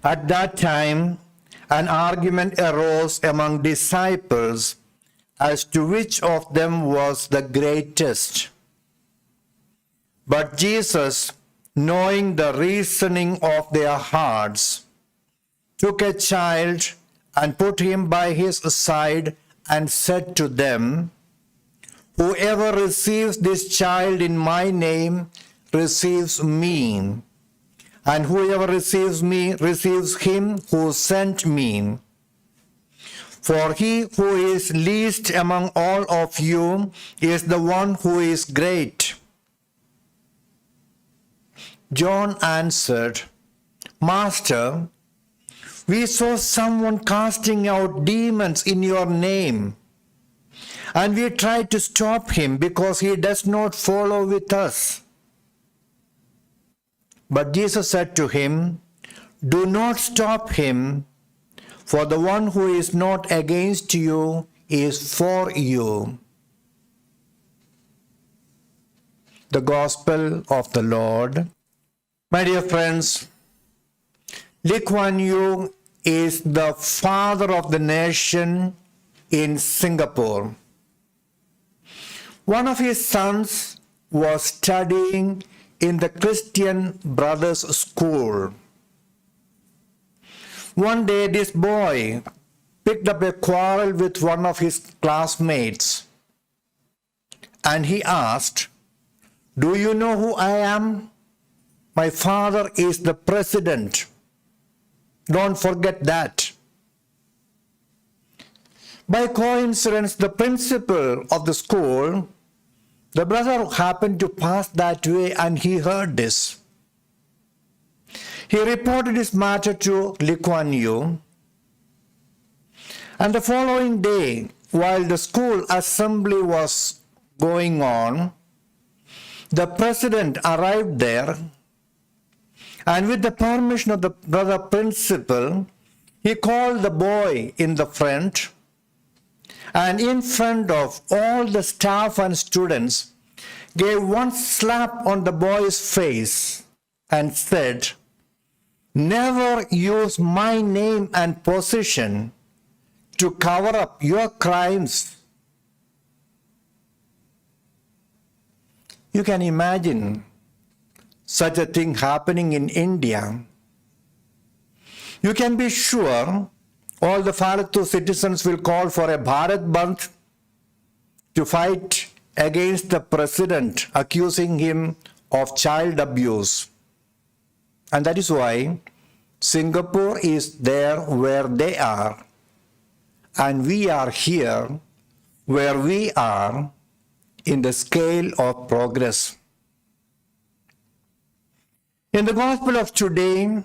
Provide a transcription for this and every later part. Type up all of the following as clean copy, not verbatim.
At that time, an argument arose among disciples as to which of them was the greatest. But Jesus, knowing the reasoning of their hearts, took a child and put him by his side and said to them, "Whoever receives this child in my name receives me, and whoever receives me receives him who sent me. For he who is least among all of you is the one who is great." John answered, "Master, we saw someone casting out demons in your name, and we tried to stop him because he does not follow with us." But Jesus said to him, "Do not stop him, for the one who is not against you is for you." The Gospel of the Lord. My dear friends, Lee Kuan Yew is the father of the nation in Singapore. One of his sons was studying in the Christian Brothers School. One day, this boy picked up a quarrel with one of his classmates, and he asked, "Do you know who I am? My father is the president. Don't forget that." By coincidence, the principal of the school, the brother happened to pass that way, and he heard this. He reported this matter to Lee Kuan Yew, and the following day, while the school assembly was going on, the president arrived there, and with the permission of the brother principal, he called the boy in the front, and in front of all the staff and students, gave one slap on the boy's face and said, "Never use my name and position to cover up your crimes." You can imagine such a thing happening in India. You can be sure all the Falatu citizens will call for a Bharat Bandh to fight against the president, accusing him of child abuse. And that is why Singapore is there where they are, and we are here where we are in the scale of progress. In the Gospel of today,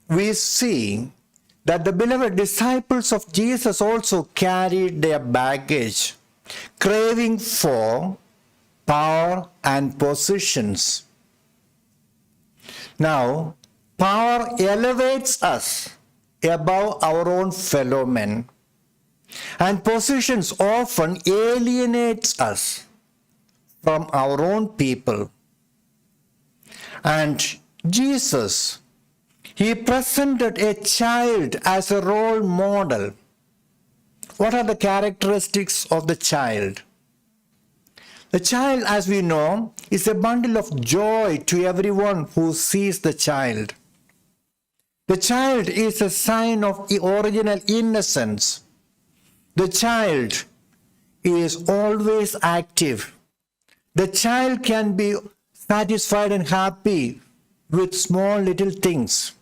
we see that the beloved disciples of Jesus also carried their baggage, craving for power and positions. Now, power elevates us above our own fellow men, and positions often alienates us from our own people. And Jesus, he presented a child as a role model. What are the characteristics of the child? The child, as we know, is a bundle of joy to everyone who sees the child. The child is a sign of original innocence. The child is always active. The child can be satisfied and happy with small little things.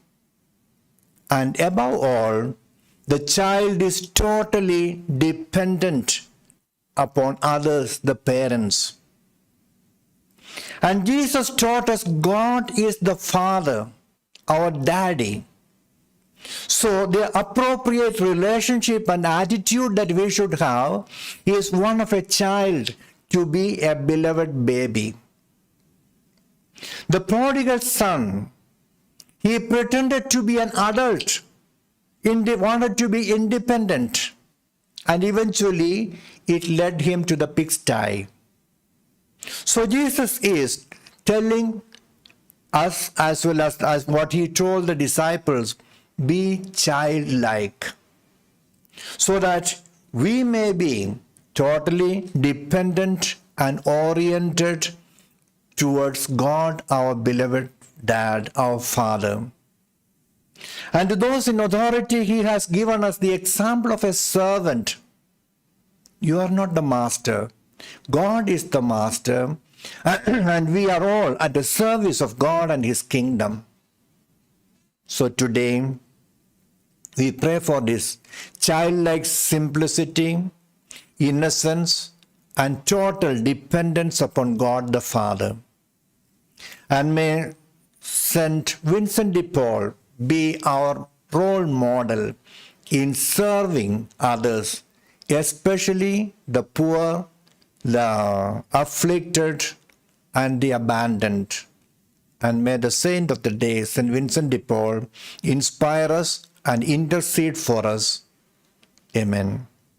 And above all, the child is totally dependent upon others, the parents. And Jesus taught us God is the Father, our daddy. So the appropriate relationship and attitude that we should have is one of a child to be a beloved baby. The prodigal son, he pretended to be an adult, wanted to be independent, and eventually it led him to the pigsty. So Jesus is telling us, as well as what he told the disciples, be childlike, so that we may be totally dependent and oriented towards God, our beloved Dad, our Father. And to those in authority, He has given us the example of a servant. You are not the master. God is the master, and we are all at the service of God and His kingdom. So today, we pray for this childlike simplicity, innocence, and total dependence upon God the Father. And may St. Vincent de Paul be our role model in serving others, especially the poor, the afflicted, and the abandoned. And may the saint of the day, St. Vincent de Paul, inspire us and intercede for us. Amen.